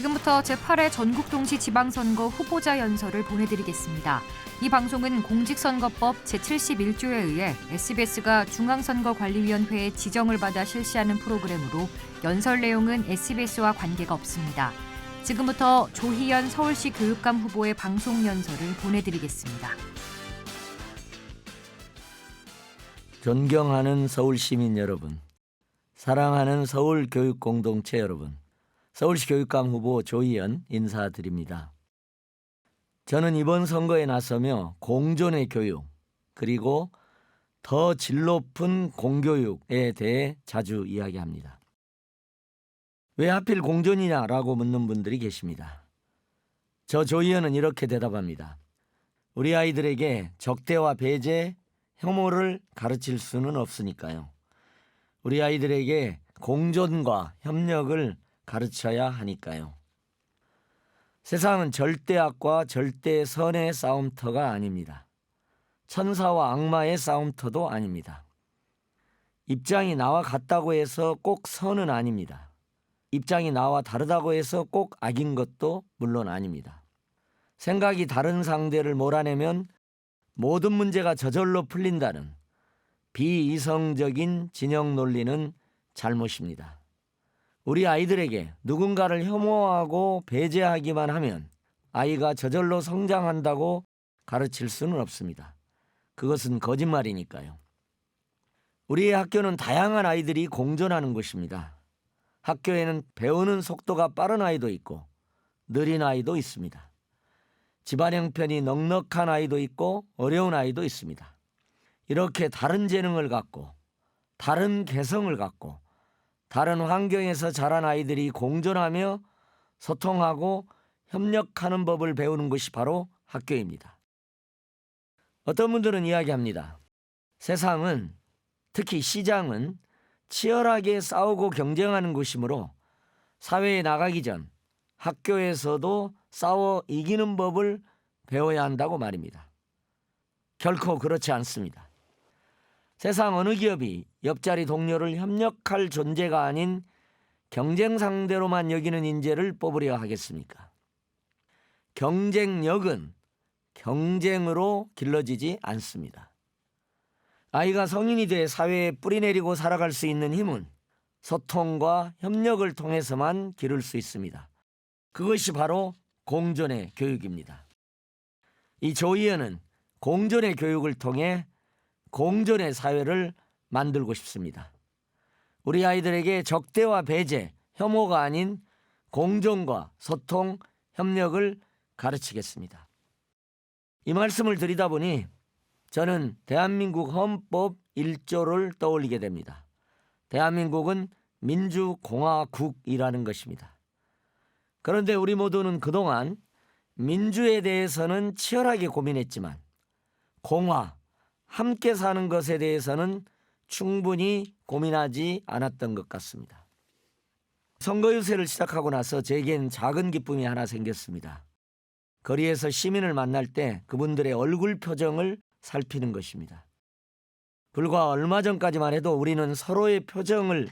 지금부터 제8회 전국동시 지방선거 후보자 연설을 보내드리겠습니다. 이 방송은 공직선거법 제71조에 의해 SBS가 중앙선거관리위원회의 지정을 받아 실시하는 프로그램으로 연설 내용은 SBS와 관계가 없습니다. 지금부터 조희연 서울시 교육감 후보의 방송 연설을 보내드리겠습니다. 존경하는 서울 시민 여러분, 사랑하는 서울 교육 공동체 여러분, 서울시 교육감 후보 조희연 인사드립니다. 저는 이번 선거에 나서며 공존의 교육 그리고 더 질 높은 공교육에 대해 자주 이야기합니다. 왜 하필 공존이냐라고 묻는 분들이 계십니다. 저 조희연은 이렇게 대답합니다. 우리 아이들에게 적대와 배제, 혐오를 가르칠 수는 없으니까요. 우리 아이들에게 공존과 협력을 가르쳐야 하니까요. 세상은 절대악과 절대선의 싸움터가 아닙니다. 천사와 악마의 싸움터도 아닙니다. 입장이 나와 같다고 해서 꼭 선은 아닙니다. 입장이 나와 다르다고 해서 꼭 악인 것도 물론 아닙니다. 생각이 다른 상대를 몰아내면 모든 문제가 저절로 풀린다는 비이성적인 진영 논리는 잘못입니다. 우리 아이들에게 누군가를 혐오하고 배제하기만 하면 아이가 저절로 성장한다고 가르칠 수는 없습니다. 그것은 거짓말이니까요. 우리의 학교는 다양한 아이들이 공존하는 곳입니다. 학교에는 배우는 속도가 빠른 아이도 있고 느린 아이도 있습니다. 집안 형편이 넉넉한 아이도 있고 어려운 아이도 있습니다. 이렇게 다른 재능을 갖고 다른 개성을 갖고 다른 환경에서 자란 아이들이 공존하며 소통하고 협력하는 법을 배우는 것이 바로 학교입니다. 어떤 분들은 이야기합니다. 세상은, 특히 시장은 치열하게 싸우고 경쟁하는 곳이므로 사회에 나가기 전 학교에서도 싸워 이기는 법을 배워야 한다고 말입니다. 결코 그렇지 않습니다. 세상 어느 기업이 옆자리 동료를 협력할 존재가 아닌 경쟁 상대로만 여기는 인재를 뽑으려 하겠습니까? 경쟁력은 경쟁으로 길러지지 않습니다. 아이가 성인이 돼 사회에 뿌리내리고 살아갈 수 있는 힘은 소통과 협력을 통해서만 기를 수 있습니다. 그것이 바로 공존의 교육입니다. 이 조희연은 공존의 교육을 통해 공존의 사회를 만들고 싶습니다. 우리 아이들에게 적대와 배제, 혐오가 아닌 공존과 소통, 협력을 가르치겠습니다. 이 말씀을 드리다 보니 저는 대한민국 헌법 1조를 떠올리게 됩니다. 대한민국은 민주공화국이라는 것입니다. 그런데 우리 모두는 그동안 민주에 대해서는 치열하게 고민했지만 공화, 함께 사는 것에 대해서는 충분히 고민하지 않았던 것 같습니다. 선거 유세를 시작하고 나서 제겐 작은 기쁨이 하나 생겼습니다. 거리에서 시민을 만날 때 그분들의 얼굴 표정을 살피는 것입니다. 불과 얼마 전까지만 해도 우리는 서로의 표정을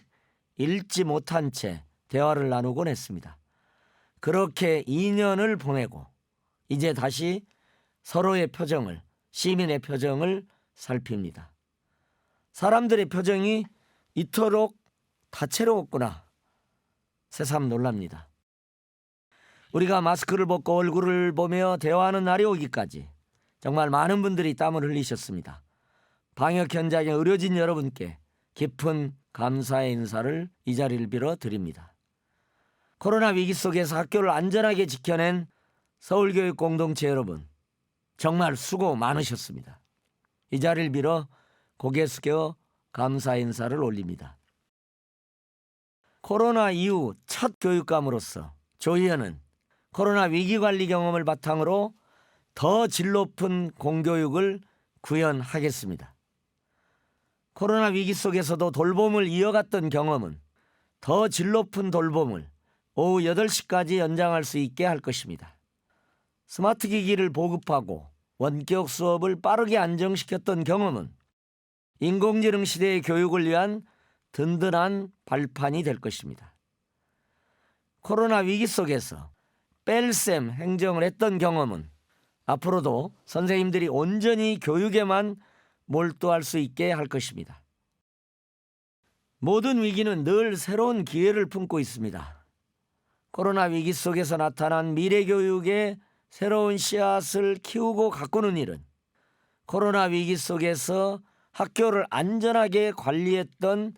읽지 못한 채 대화를 나누곤 했습니다. 그렇게 2년을 보내고 이제 다시 서로의 표정을, 시민의 표정을 살핍니다. 사람들의 표정이 이토록 다채로웠구나. 새삼 놀랍니다. 우리가 마스크를 벗고 얼굴을 보며 대화하는 날이 오기까지 정말 많은 분들이 땀을 흘리셨습니다. 방역 현장의 의료진 여러분께 깊은 감사의 인사를 이 자리를 빌어 드립니다. 코로나 위기 속에서 학교를 안전하게 지켜낸 서울교육 공동체 여러분, 정말 수고 많으셨습니다. 이 자리를 빌어 고개 숙여 감사 인사를 올립니다. 코로나 이후 첫 교육감으로서 조희연은 코로나 위기관리 경험을 바탕으로 더 질 높은 공교육을 구현하겠습니다. 코로나 위기 속에서도 돌봄을 이어갔던 경험은 더 질 높은 돌봄을 오후 8시까지 연장할 수 있게 할 것입니다. 스마트 기기를 보급하고 원격 수업을 빠르게 안정시켰던 경험은 인공지능 시대의 교육을 위한 든든한 발판이 될 것입니다. 코로나 위기 속에서 뺄셈 행정을 했던 경험은 앞으로도 선생님들이 온전히 교육에만 몰두할 수 있게 할 것입니다. 모든 위기는 늘 새로운 기회를 품고 있습니다. 코로나 위기 속에서 나타난 미래교육의 새로운 씨앗을 키우고 가꾸는 일은 코로나 위기 속에서 학교를 안전하게 관리했던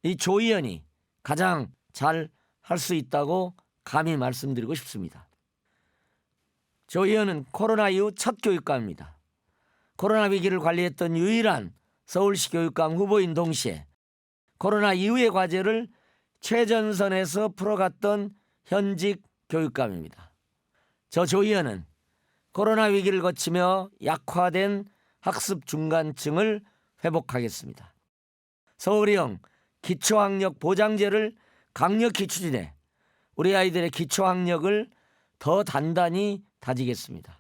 이 조희연이 가장 잘 할 수 있다고 감히 말씀드리고 싶습니다. 조희연은 코로나 이후 첫 교육감입니다. 코로나 위기를 관리했던 유일한 서울시 교육감 후보인 동시에 코로나 이후의 과제를 최전선에서 풀어갔던 현직 교육감입니다. 저 조희연은 코로나 위기를 거치며 약화된 학습 중간층을 회복하겠습니다. 서울형 기초학력 보장제를 강력히 추진해 우리 아이들의 기초학력을 더 단단히 다지겠습니다.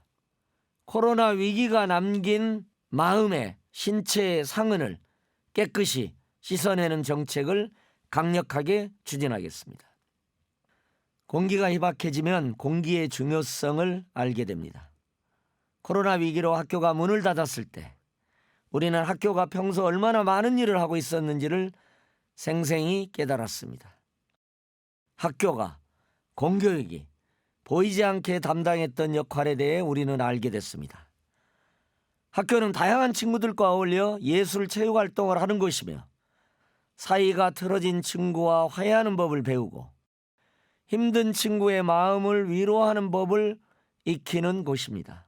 코로나 위기가 남긴 마음의 신체의 상흔을 깨끗이 씻어내는 정책을 강력하게 추진하겠습니다. 공기가 희박해지면 공기의 중요성을 알게 됩니다. 코로나 위기로 학교가 문을 닫았을 때 우리는 학교가 평소 얼마나 많은 일을 하고 있었는지를 생생히 깨달았습니다. 학교가, 공교육이 보이지 않게 담당했던 역할에 대해 우리는 알게 됐습니다. 학교는 다양한 친구들과 어울려 예술 체육 활동을 하는 곳이며 사이가 틀어진 친구와 화해하는 법을 배우고 힘든 친구의 마음을 위로하는 법을 익히는 곳입니다.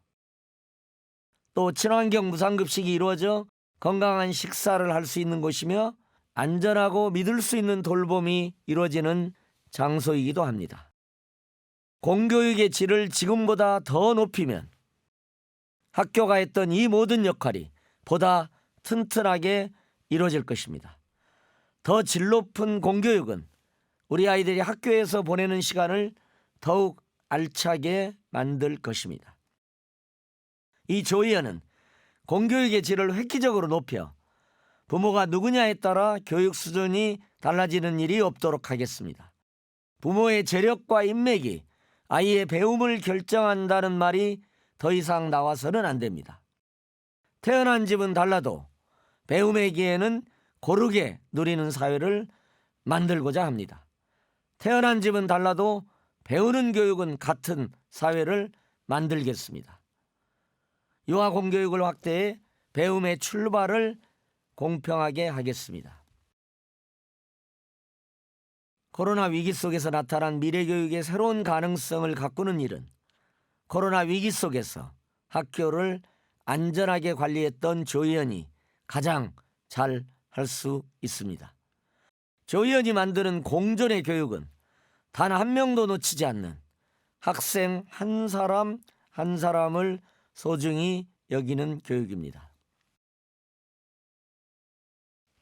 또 친환경 무상급식이 이루어져 건강한 식사를 할 수 있는 곳이며 안전하고 믿을 수 있는 돌봄이 이루어지는 장소이기도 합니다. 공교육의 질을 지금보다 더 높이면 학교가 했던 이 모든 역할이 보다 튼튼하게 이루어질 것입니다. 더 질 높은 공교육은 우리 아이들이 학교에서 보내는 시간을 더욱 알차게 만들 것입니다. 이 조희연은 공교육의 질을 획기적으로 높여 부모가 누구냐에 따라 교육 수준이 달라지는 일이 없도록 하겠습니다. 부모의 재력과 인맥이 아이의 배움을 결정한다는 말이 더 이상 나와서는 안 됩니다. 태어난 집은 달라도 배움의 기회는 고르게 누리는 사회를 만들고자 합니다. 태어난 집은 달라도 배우는 교육은 같은 사회를 만들겠습니다. 유아 공교육을 확대해 배움의 출발을 공평하게 하겠습니다. 코로나 위기 속에서 나타난 미래교육의 새로운 가능성을 가꾸는 일은 코로나 위기 속에서 학교를 안전하게 관리했던 조희연이 가장 잘 할 수 있습니다. 조희연이 만드는 공존의 교육은 단 한 명도 놓치지 않는 학생 한 사람 한 사람을 소중히 여기는 교육입니다.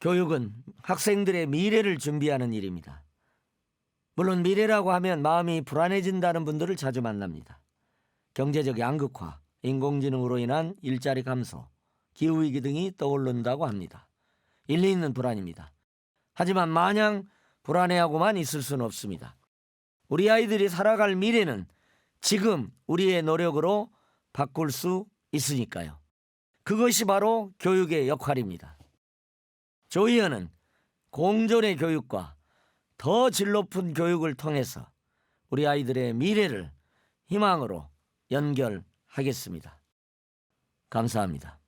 교육은 학생들의 미래를 준비하는 일입니다. 물론 미래라고 하면 마음이 불안해진다는 분들을 자주 만납니다. 경제적 양극화, 인공지능으로 인한 일자리 감소, 기후위기 등이 떠오른다고 합니다. 일리 있는 불안입니다. 하지만 마냥 불안해하고만 있을 수는 없습니다. 우리 아이들이 살아갈 미래는 지금 우리의 노력으로 바꿀 수 있으니까요. 그것이 바로 교육의 역할입니다. 조희연은 공존의 교육과 더 질 높은 교육을 통해서 우리 아이들의 미래를 희망으로 연결하겠습니다. 감사합니다.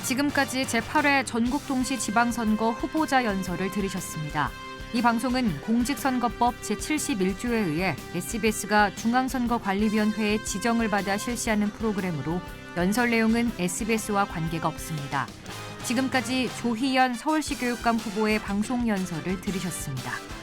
지금까지 제8회 전국동시지방선거 후보자 연설을 들으셨습니다. 이 방송은 공직선거법 제71조에 의해 SBS가 중앙선거관리위원회의 지정을 받아 실시하는 프로그램으로 연설 내용은 SBS와 관계가 없습니다. 지금까지 조희연 서울시 교육감 후보의 방송 연설을 들으셨습니다.